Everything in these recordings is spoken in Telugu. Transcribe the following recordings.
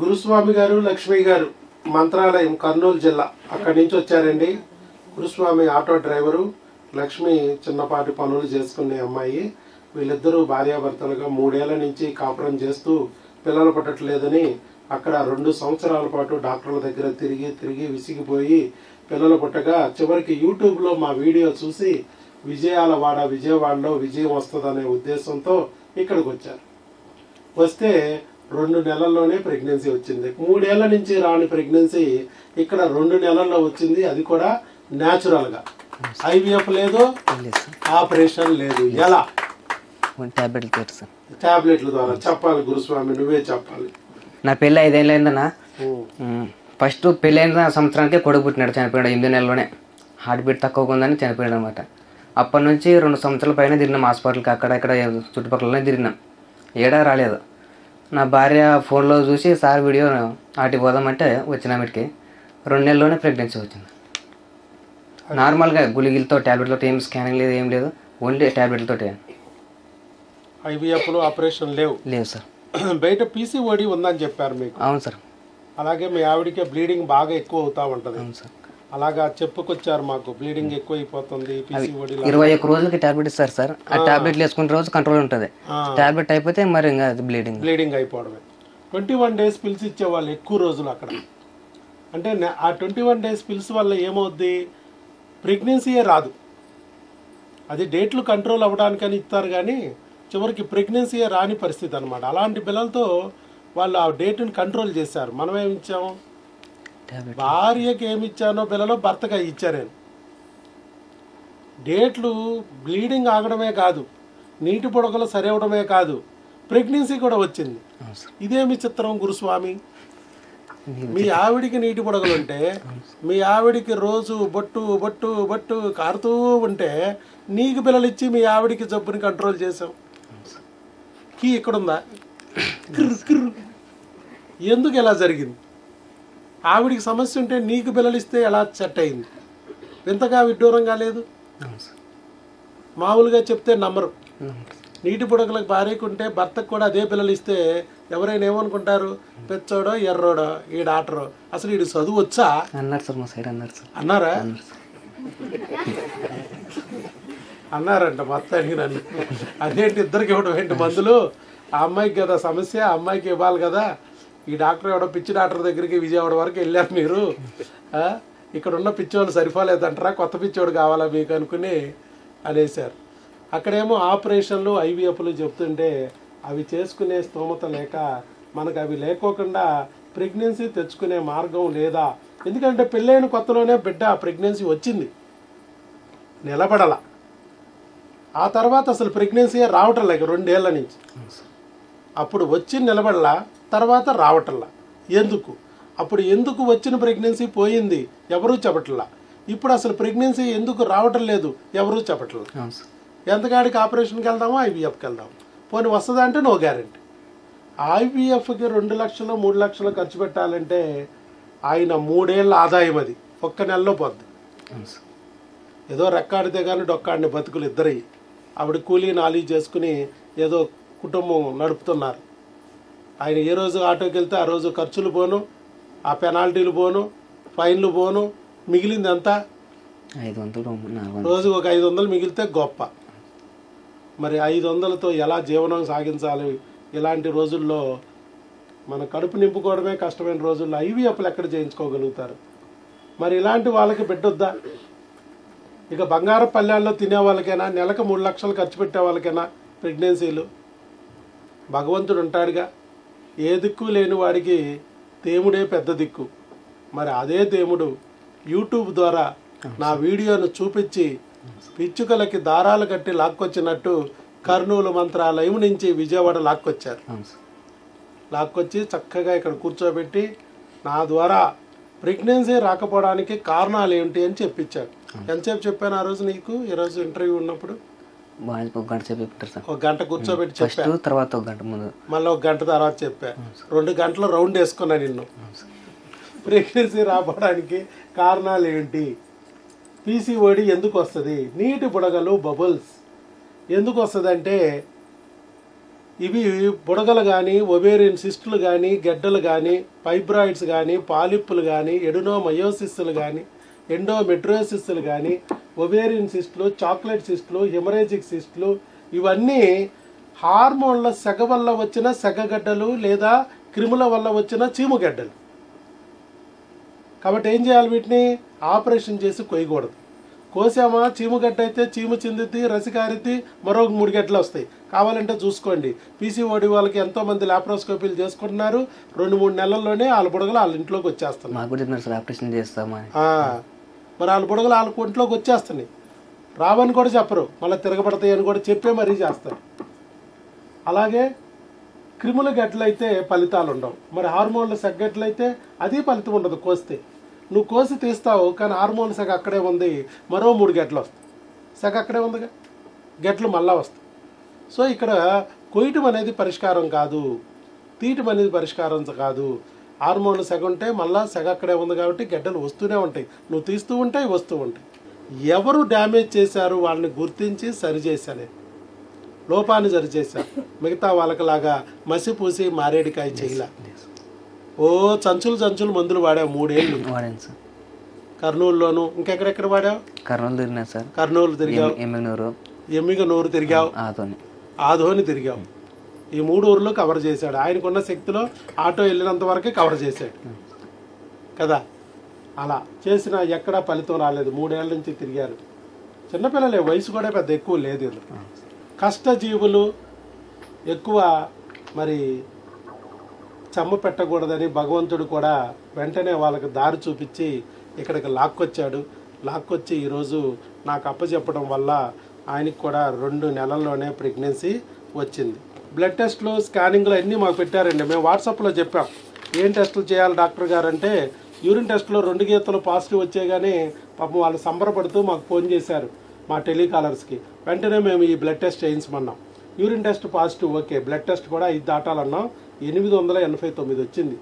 గురుస్వామి గారు లక్ష్మి గారు మంత్రాలయం కర్నూలు జిల్లా అక్కడి నుంచి వచ్చారండి. గురుస్వామి ఆటో డ్రైవరు, లక్ష్మి చిన్నపాటి పనులు చేసుకునే అమ్మాయి. వీళ్ళిద్దరూ భార్యాభర్తలుగా 3 ఏళ్ల నుంచి కాపురం చేస్తూ పిల్లలు పుట్టట్లేదని అక్కడ 2 సంవత్సరాల పాటు డాక్టర్ల దగ్గర తిరిగి విసిగిపోయి పిల్లలు పుట్టగా చివరికి యూట్యూబ్లో మా వీడియో చూసి విజయవాడలో విజయం వస్తుందనే ఉద్దేశంతో ఇక్కడికి వచ్చారు. వస్తే 2 నెలల్లోనే ప్రెగ్నెన్సీ వచ్చింది. 3 ఏళ్ల నుంచి రాని ప్రెగ్నెన్సీ ఇక్కడ 2 నెలల్లో వచ్చింది. అది కూడా న్యాచురల్గా, ఐవీఎఫ్ లేదు, ఆపరేషన్ లేదు. ఎలా? టాబ్లెట్ల ద్వారా. చెప్పాలి గురుస్వామి, నువ్వే చెప్పాలి. నా పెళ్ళి 5 ఏళ్ళు అయిందన్నా. ఫస్ట్ పెళ్ళైన సంవత్సరానికి కొడుకు పుట్టినాడు, చనిపోయాడు 8 నెలలోనే. హార్ట్ బీట్ తక్కువగా ఉందని చనిపోయాడు అనమాట. అప్పటి నుంచి 2 సంవత్సరాల పైన తిరిగినాం హాస్పిటల్కి, అక్కడ ఇక్కడ చుట్టుపక్కలనే తిరిగినాం, ఏడా రాలేదు. నా భార్య ఫోన్లో చూసి సార్ వీడియో ఆటికి పోదామంటే వచ్చినామిటికి 2 నెలల్లోనే ప్రెగ్నెన్సీ వచ్చింది. నార్మల్గా గుళికలతో ట్యాబ్లెట్లతో ఏం స్కానింగ్ లేదు, ఏం లేదు, ఓన్లీ ట్యాబ్లెట్లతో. ఐవీఎఫ్లో ఆపరేషన్ లేవు సార్. బయట పీసీఓడి ఉందని చెప్పారు మీకు. అవును సార్. అలాగే మీ ఆవిడకి బ్లీడింగ్ బాగా ఎక్కువ అవుతా ఉంటుంది. అవును సార్. అలాగా చెప్పుకొచ్చారు మాకు, బ్లీడింగ్ ఎక్కువ అయిపోతుంది పీసీఓడి. 21 రోజులకి టాబ్లెట్ ఇస్తారు సార్. ఆ టాబ్లెట్లు వేసుకునే రోజు కంట్రోల్ ఉంటుంది. టాబ్లెట్ అయిపోతే మరి ఇంకా బ్లీడింగ్ అయిపోవడమే. 21 డేస్ పిల్స్ ఇచ్చేవాళ్ళు ఎక్కువ రోజులు అక్కడ. అంటే ఆ 21 డేస్ పిల్స్ వల్ల ఏమవుద్ది, ప్రెగ్నెన్సీయే రాదు. అది డేట్లు కంట్రోల్ అవ్వడానికని ఇస్తారు, కానీ చివరికి ప్రెగ్నెన్సీయే రాని పరిస్థితి అనమాట. అలాంటి పిల్లలతో వాళ్ళు ఆ డేట్ని కంట్రోల్ చేశారు. మనం ఏమి ఇచ్చాము, భార్యకి ఏమి ఇచ్చానో పిల్లలు భర్తగా ఇచ్చాను నేను. డేట్లు బ్లీడింగ్ ఆగడమే కాదు, నీటి పొడకలు సరివడమే కాదు, ప్రెగ్నెన్సీ కూడా వచ్చింది. ఇదేమి చిత్రం గురుస్వామి. మీ ఆవిడికి నీటి పొడకలు ఉంటే, మీ ఆవిడికి రోజు బొట్టు కారుతూ ఉంటే, నీకు పిల్లలు ఇచ్చి మీ ఆవిడికి జబ్బుని కంట్రోల్ చేసాం. కీ ఇక్కడుందా? ఎందుకు ఎలా జరిగింది? ఆవిడికి సమస్య ఉంటే నీకు పిల్లలు ఇస్తే ఎలా సెట్ అయింది? వింతగా విడ్డూరంగా లేదు. మామూలుగా చెప్తే నమ్మరు. నీటి పొడకలకు భార్యకుంటే భర్తకు కూడా అదే పిల్లలు ఇస్తే ఎవరైనా ఏమనుకుంటారు, పెచ్చోడో ఎర్రోడో ఈ డాక్టరు, అసలు వీడు చదువు వచ్చా అన్నారు సార్. మా సైడ్ అన్నారు సార్. అన్నారా? అన్నారంట మొత్తానికి నన్ను. అదేంటి ఇద్దరికి ఇవ్వడం ఏంటి మందులు? ఆ అమ్మాయికి కదా సమస్య, ఆ అమ్మాయికి ఇవ్వాలి కదా. ఈ డాక్టర్ ఎవడో పిచ్చి డాక్టర్ దగ్గరికి విజయవాడ వరకు వెళ్ళారు మీరు. ఇక్కడ ఉన్న పిచ్చోళ్ళు సరిపోలేదంటారా, కొత్త పిచ్చోడు కావాలా మీకు అనుకుని అనేసారు. అక్కడేమో ఆపరేషన్లు ఐవీఎఫ్లు చెప్తుంటే అవి చేసుకునే స్తోమత లేక, మనకు అవి లేకోకుండా ప్రెగ్నెన్సీ తెచ్చుకునే మార్గం లేదా. ఎందుకంటే పెళ్ళైన కొత్తలోనే బిడ్డ ప్రెగ్నెన్సీ వచ్చింది, నిలబడాల. ఆ తర్వాత అసలు ప్రెగ్నెన్సీ రావటం లేక 2 ఏళ్ల నుంచి. అప్పుడు వచ్చి నిలబడలా, తర్వాత రావటంలా. ఎందుకు? అప్పుడు ఎందుకు వచ్చిన ప్రెగ్నెన్సీ పోయింది, ఎవరూ చెప్పట్లా. ఇప్పుడు అసలు ప్రెగ్నెన్సీ ఎందుకు రావటం లేదు, ఎవరూ చెప్పట్లేదు. ఎంతకాడికి ఆపరేషన్కి వెళ్దామో ఐవీఎఫ్కి వెళ్దాము, పోనీ వస్తుందా అంటే నో గ్యారెంటీ. ఐవీఎఫ్కి 2 లక్షలు 3 లక్షలు ఖర్చు పెట్టాలంటే ఆయన 3 ఏళ్ళ ఆదాయం అది ఒక్క నెలలో పోద్ది. ఏదో రెక్కాడితే కానీ డొక్కాడిని బతుకులు ఇద్దరి. ఆవిడ కూలీ నాలీ చేసుకుని ఏదో కుటుంబం నడుపుతున్నారు. ఆయన ఏ రోజు ఆటోకి వెళ్తే ఆ రోజు ఖర్చులు పోను, ఆ పెనాల్టీలు పోను, ఫైన్లు పోను, మిగిలింది ఎంత? 500. రోజు ఒక 500 మిగిలితే గొప్ప. మరి 500లతో ఎలా జీవనం సాగించాలి? ఇలాంటి రోజుల్లో మన కడుపు నింపుకోవడమే కష్టమైన రోజుల్లో ఐవీఎఫ్లు ఎక్కడ చేయించుకోగలుగుతారు? మరి ఇలాంటి వాళ్ళకి బిడ్డొద్దా? ఇక బంగారు పల్లెల్లో తినే వాళ్ళకైనా, నెలకు 3 లక్షలు ఖర్చు పెట్టే వాళ్ళకైనా ప్రెగ్నెన్సీలు. భగవంతుడు ఉంటాడుగా, ఏ దిక్కు లేని వాడికి దేవుడే పెద్ద దిక్కు. మరి అదే దేవుడు యూట్యూబ్ ద్వారా నా వీడియోను చూపించి పిచ్చుకలకి దారాలు కట్టి లాక్కొచ్చినట్టు కర్నూలు మంత్రాలయం నుంచి విజయవాడ లాక్కొచ్చి చక్కగా ఇక్కడ కూర్చోబెట్టి నా ద్వారా ప్రెగ్నెన్సీ రాకపోవడానికి కారణాలు ఏంటి అని చెప్పించాడు. ఎంతసేపు చెప్పాను ఆ రోజు నీకు? ఈరోజు ఇంటర్వ్యూ ఉన్నప్పుడు 1 గంట సేపు చెప్తారు సార్. 1 గంట కూర్చోబెట్టి చెప్పాను, తర్వాత 1 గంట ముందు, మళ్ళీ 1 గంట తర్వాత చెప్పా. 2 గంటలు రౌండ్ వేసుకున్నా నిన్ను. ప్రెగ్నెన్సీ రావడానికి కారణాలు ఏంటి, పీసీఓడి ఎందుకు వస్తుంది, నీటి బుడగలు బబుల్స్ ఎందుకు వస్తుంది అంటే ఇవి బుడగలు కానీ, ఒవేరియన్ సిస్టులు కానీ, గెడ్డలు కానీ, ఫైబ్రాయిడ్స్ కానీ, పాలిప్పులు కానీ, ఎడినోమయోసిస్లు కానీ, ఎండోమెట్రియోసిస్లు కానీ, ఒవేరియన్ సిస్టులు, చాక్లెట్ సిస్టులు, హెమరేజిక్ సిస్టులు, ఇవన్నీ హార్మోన్ల సెగ వల్ల వచ్చిన సెగగడ్డలు లేదా క్రిముల వల్ల వచ్చిన చీముగడ్డలు. కాబట్టి ఏం చేయాలి? వీటిని ఆపరేషన్ చేసి కొయ్యకూడదు. కోసామా, చీముగడ్డ అయితే చీము చిందిద్ది, రసికారిద్ది, మరో 3 గడ్డలు వస్తాయి. కావాలంటే చూసుకోండి. పీసీఓడి వాళ్ళకి ఎంతోమంది లాప్రోస్కోపీలు చేసుకుంటున్నారు. 2-3 నెలల్లోనే వాళ్ళ బుడగలు వాళ్ళ ఇంట్లోకి వచ్చేస్తున్నాయి. మాకు కూడా చెప్పినారు సార్ ఆపరేషన్ చేస్తామని. మరి వాళ్ళ బుడగలు వాళ్ళ ఇంట్లోకి వచ్చేస్తున్నాయి. రావని కూడా చెప్పరు, మళ్ళీ తిరగబడతాయి అని కూడా చెప్పే మరీ చేస్తారు. అలాగే క్రిముల గడ్డలైతే ఫలితాలు ఉండవు. మరి హార్మోన్ల సెగ్గడ్డలైతే అది ఫలితం ఉండదు. కోస్తే నువ్వు కోసి తీస్తావు, కానీ హార్మోన్ సెగ అక్కడే ఉంది, మరో 3 గడ్డలు వస్తాయి. సెగ అక్కడే ఉందిగా, గడ్డలు మళ్ళా వస్తాయి. సో ఇక్కడ కొయ్యటం అనేది పరిష్కారం కాదు, తీయటం అనేది పరిష్కారం కాదు. హార్మోన్లు సెగ ఉంటే మళ్ళీ సెగ అక్కడే ఉంది కాబట్టి గడ్డలు వస్తూనే ఉంటాయి. నువ్వు తీస్తూ ఉంటాయి, వస్తూ ఉంటాయి. ఎవరు డ్యామేజ్ చేశారు వాళ్ళని గుర్తించి సరిచేశానే, లోపాన్ని సరిచేశారు. మిగతా వాళ్ళకిలాగా మసిపూసి మారేడికాయ చేయలే. ఓ చంచులు మందులు వాడావు 3 ఏళ్ళు. వాడాను సార్. కర్నూలులోను ఇంకెక్కడెక్కడ వాడావు? కర్నూలు తిరిగినా సార్. కర్నూలు తిరిగావు, ఎమ్మిగనూరు తిరిగావు, ఆదోని తిరిగావు. ఈ 3 ఊర్లు కవర్ చేశాడు. ఆయనకున్న శక్తిలో ఆటో వెళ్ళినంత వరకే కవర్ చేశాడు కదా. అలా చేసిన ఎక్కడా ఫలితం రాలేదు. 3 ఏళ్ళ నుంచి తిరిగారు. చిన్నపిల్లలే, వయసు కూడా పెద్ద ఎక్కువ లేదు. కష్టజీవులు ఎక్కువ మరి చెమ్మ పెట్టకూడదని భగవంతుడు కూడా వెంటనే వాళ్ళకి దారి చూపించి ఇక్కడికి లాక్కొచ్చి ఈరోజు నాకు అప్పచెప్పడం వల్ల ఆయనకి కూడా 2 నెలల్లోనే ప్రెగ్నెన్సీ వచ్చింది. బ్లడ్ టెస్ట్లు, స్కానింగ్లు అన్నీ మాకు పెట్టారండి. మేము వాట్సాప్లో చెప్పాం ఏం టెస్టులు చేయాలి డాక్టర్ గారు అంటే, యూరిన్ టెస్ట్లో 2 గీతలు పాజిటివ్ వచ్చే కానీ పాపం వాళ్ళు సంబరపడుతూ మాకు ఫోన్ చేశారు మా టెలికాలర్స్కి. వెంటనే మేము ఈ బ్లడ్ టెస్ట్ చేయించమన్నాం. Urine test positive, okay. Blood test కూడా 5 దాటాలన్నాం. 889 వచ్చింది,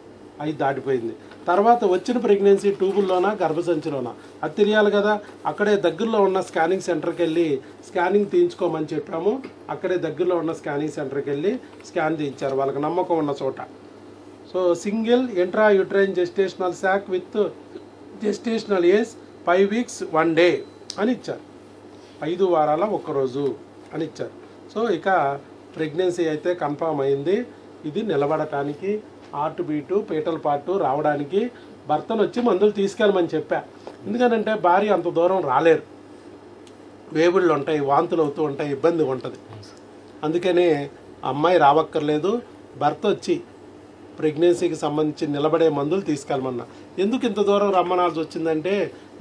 5 దాటిపోయింది. తర్వాత వచ్చిన ప్రెగ్నెన్సీ ట్యూబుల్లోనా గర్భసంచిలోనా అది తెలియాలి కదా. అక్కడే దగ్గరలో ఉన్న స్కానింగ్ సెంటర్కి వెళ్ళి స్కానింగ్ తీయించుకోమని చెప్పాము. అక్కడే దగ్గరలో ఉన్న స్కానింగ్ సెంటర్కి వెళ్ళి స్కాన్ తీయించారు వాళ్ళకి నమ్మకం ఉన్న చోట. So single intra uterine gestational sack with gestational age 5 weeks 1 day అని ఇచ్చారు. 5 వారాల 1 రోజు అని ఇచ్చారు. సో ఇక ప్రెగ్నెన్సీ అయితే కన్ఫామ్ అయింది. ఇది నిలబడటానికి, హార్ట్ బీటు, పీటల పాటు రావడానికి భర్తను వచ్చి మందులు తీసుకెళ్ళమని చెప్పా. ఎందుకనంటే భార్య అంత దూరం రాలేరు, వేబుళ్ళు ఉంటాయి, వాంతులు అవుతూ ఉంటాయి, ఇబ్బంది ఉంటుంది. అందుకని అమ్మాయి రావక్కర్లేదు, భర్త వచ్చి ప్రెగ్నెన్సీకి సంబంధించి నిలబడే మందులు తీసుకెళ్ళమన్నా. ఎందుకు ఇంత దూరం రమ్మనాల్సి వచ్చిందంటే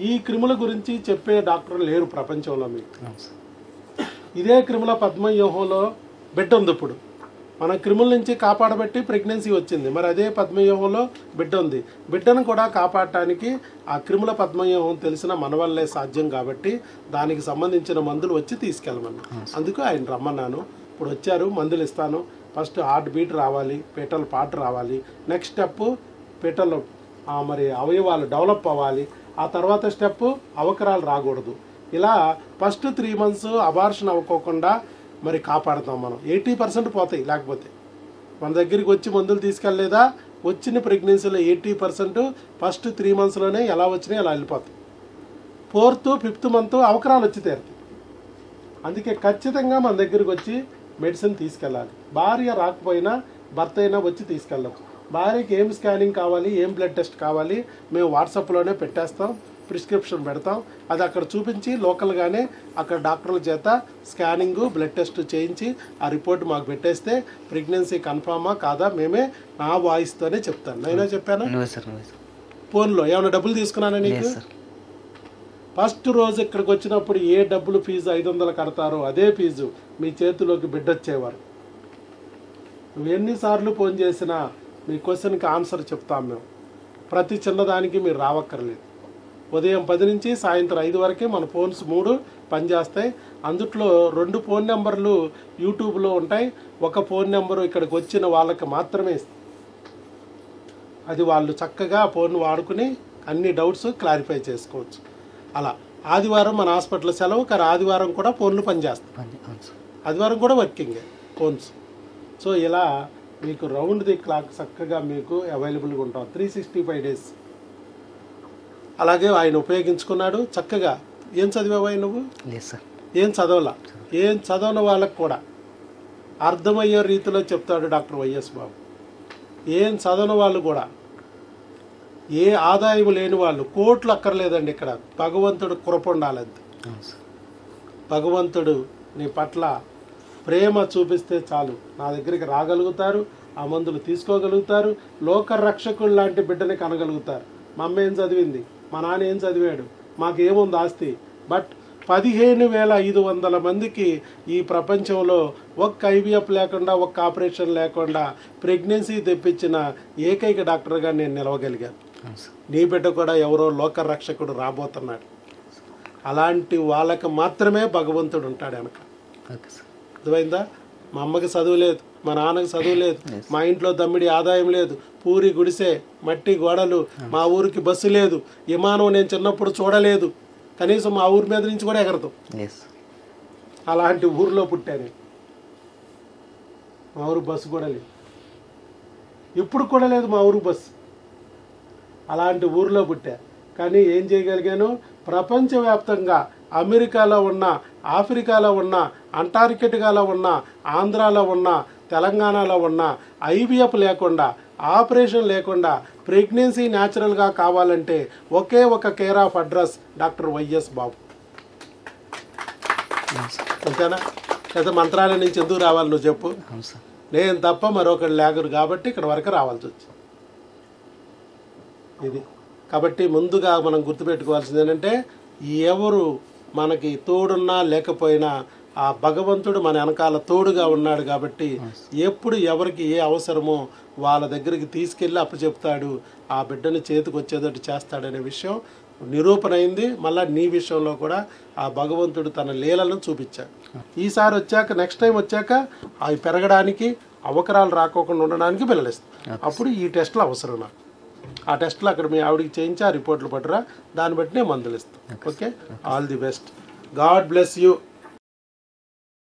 ఈ క్రిముల గురించి చెప్పే డాక్టర్లు లేరు ప్రపంచంలో. మీకు ఇదే క్రిముల పద్మవ్యూహంలో బిడ్డ ఉంది. ఇప్పుడు మన క్రిముల నుంచి కాపాడబట్టి ప్రెగ్నెన్సీ వచ్చింది. మరి అదే పద్మవ్యూహంలో బిడ్డ ఉంది. బిడ్డను కూడా కాపాడటానికి ఆ క్రిముల పద్మవ్యూహం తెలిసిన మన వల్లే సాధ్యం కాబట్టి దానికి సంబంధించిన మందులు వచ్చి తీసుకెళ్ళమన్నా. అందుకు ఆయన రమ్మన్నాను. ఇప్పుడు వచ్చారు, మందులు ఇస్తాను. ఫస్ట్ హార్ట్ బీట్ రావాలి, పీటల పాటు రావాలి. నెక్స్ట్ స్టెప్ పీటలు మరి అవయవాలు డెవలప్ అవ్వాలి. ఆ తర్వాత స్టెప్ అవకరాలు రాకూడదు. ఇలా ఫస్ట్ 3 months అబార్షన్ అవ్వకోకుండా మరి కాపాడుతాం మనం. 80% పోతాయి. లేకపోతే మన దగ్గరికి వచ్చి మందులు తీసుకెళ్ళలేదా, వచ్చిన ప్రెగ్నెన్సీలో 80% ఫస్ట్ 3 monthsలోనే ఎలా వచ్చినాయి అలా వెళ్ళిపోతాయి. 4th, 5th month అవకరాలు వచ్చి తీరుతాయి. అందుకే ఖచ్చితంగా మన దగ్గరికి వచ్చి మెడిసిన్ తీసుకెళ్ళాలి. భార్య రాకపోయినా భర్త అయినా వచ్చి తీసుకెళ్ళచ్చు. భార్యకి ఏం స్కానింగ్ కావాలి, ఏం బ్లడ్ టెస్ట్ కావాలి మేము వాట్సాప్లోనే పెట్టేస్తాం, ప్రిస్క్రిప్షన్ పెడతాం. అది అక్కడ చూపించి లోకల్గానే అక్కడ డాక్టర్ల చేత స్కానింగ్, బ్లడ్ టెస్ట్ చేయించి ఆ రిపోర్ట్ మాకు పెట్టేస్తే ప్రెగ్నెన్సీ కన్ఫామా కాదా మేమే నా వాయిస్తోనే చెప్తాను. నేనే చెప్పాను ఫోన్లో. ఏమైనా డబ్బులు తీసుకున్నానా నీకు? ఫస్ట్ రోజు ఇక్కడికి వచ్చినప్పుడు ఏ డబ్బులు ఫీజు 500 కడతారో అదే ఫీజు మీ చేతిలోకి బిడ్డ వచ్చేవారు. నువ్వు ఎన్నిసార్లు ఫోన్ చేసినా మీ క్వశ్చన్కి ఆన్సర్ చెప్తాం మేము. ప్రతి చిన్నదానికి మీరు రావక్కర్లేదు. ఉదయం 10 నుంచి సాయంత్రం 5 వరకే మన ఫోన్స్ 3 పనిచేస్తాయి. అందుట్లో 2 ఫోన్ నెంబర్లు యూట్యూబ్లో ఉంటాయి. ఒక ఫోన్ నెంబరు ఇక్కడికి వచ్చిన వాళ్ళకి మాత్రమే ఇస్తాం. అది వాళ్ళు చక్కగా ఫోన్ వాడుకుని అన్ని డౌట్స్ క్లారిఫై చేసుకోవచ్చు. అలా ఆదివారం మన హాస్పిటల్ సెలవు, కానీ ఆదివారం కూడా ఫోన్లు పనిచేస్తాయి. ఆదివారం కూడా వర్కింగ్ ఫోన్స్. సో ఇలా మీకు రౌండ్ ది క్లాక్ చక్కగా మీకు అవైలబుల్గా ఉంటాం 365 డేస్. అలాగే ఆయన ఉపయోగించుకున్నాడు చక్కగా. ఏం చదివావా నువ్వు? లేదు సార్. ఏం చదవలా. ఏం చదవని వాళ్ళకు కూడా అర్థమయ్యే రీతిలో చెప్తాడు డాక్టర్ వైఎస్ బాబు. ఏం చదవని వాళ్ళు కూడా, ఏ ఆదాయం లేని వాళ్ళు, కోట్లు అక్కర్లేదండి. ఇక్కడ భగవంతుడు కృప ఉండాలంతే. భగవంతుడు నీ పట్ల ప్రేమ చూపిస్తే చాలు, నా దగ్గరికి రాగలుగుతారు, ఆ మందులు తీసుకోగలుగుతారు, లోక రక్షకుడు లాంటి బిడ్డని కనగలుగుతారు. మా అమ్మ ఏం చదివింది, మా నాన్న ఏం చదివాడు, మాకేముంది ఆస్తి, బట్ 15,500 మందికి ఈ ప్రపంచంలో ఒక్క ఐవీఎఫ్ లేకుండా, ఒక్క ఆపరేషన్ లేకుండా ప్రెగ్నెన్సీ తెప్పించిన ఏకైక డాక్టర్గా నేను నిలవగలిగాను. నీ బిడ్డ కూడా ఎవరో లోక రక్షకుడు రాబోతున్నాడు. అలాంటి వాళ్ళకి మాత్రమే భగవంతుడు ఉంటాడు వెనక. అర్థమైందా? మా అమ్మకి చదువు లేదు, మా నాన్నకి చదువు లేదు, మా ఇంట్లో దమ్మిడి ఆదాయం లేదు, పూరి గుడిసే, మట్టి గోడలు, మా ఊరికి బస్సు లేదు, విమానం నేను చిన్నప్పుడు చూడలేదు, కనీసం మా ఊరి మీద నుంచి కూడా ఎగరదు. అలాంటి ఊరిలో పుట్టాను. మా ఊరు బస్సు కూడా లేదు, ఇప్పుడు కూడా లేదు మా ఊరు బస్సు. అలాంటి ఊరిలో పుట్టా. కానీ ఏం చేయగలిగాను? ప్రపంచవ్యాప్తంగా అమెరికాలో ఉన్న, ఆఫ్రికాలో ఉన్న, అంటార్కిటికాలో ఉన్న, ఆంధ్రాలో ఉన్న, తెలంగాణలో ఉన్న ఐవీఎఫ్ లేకుండా, ఆపరేషన్ లేకుండా ప్రెగ్నెన్సీ న్యాచురల్గా కావాలంటే ఒకే ఒక care of address doctor YS Babu. అంతేనా? లేదా మంత్రాలయం నుంచి ఎందుకు రావాలి నువ్వు చెప్పు? నేను తప్ప మరొకరు లేగరు కాబట్టి ఇక్కడ వరకు రావాల్సి వచ్చింది. ఇది కాబట్టి ముందుగా మనం గుర్తుపెట్టుకోవాల్సింది ఏంటంటే, ఎవరు మనకి తోడున్నా లేకపోయినా ఆ భగవంతుడు మన వెనకాల తోడుగా ఉన్నాడు. కాబట్టి ఎప్పుడు ఎవరికి ఏ అవసరమో వాళ్ళ దగ్గరికి తీసుకెళ్ళి అప్పచెప్తాడు, ఆ బిడ్డని చేతికి వచ్చేటట్టు చేస్తాడనే విషయం నిరూపణ అయింది. మళ్ళీ నీ విషయంలో కూడా ఆ భగవంతుడు తన లీలను చూపించాడు. ఈసారి వచ్చాక, నెక్స్ట్ టైం వచ్చాక అవి పెరగడానికి, అవకరాలు రాకోకుండా ఉండడానికి పిల్లలిస్తాం. అప్పుడు ఈ టెస్టులు అవసరం నాకు. ఆ టెస్టులు అక్కడ మీ ఆవిడికి చేయించి ఆ రిపోర్ట్లు పట్టురా, దాన్ని బట్టి నేను మందులు ఇస్తాను. Okay, all the best. God bless you.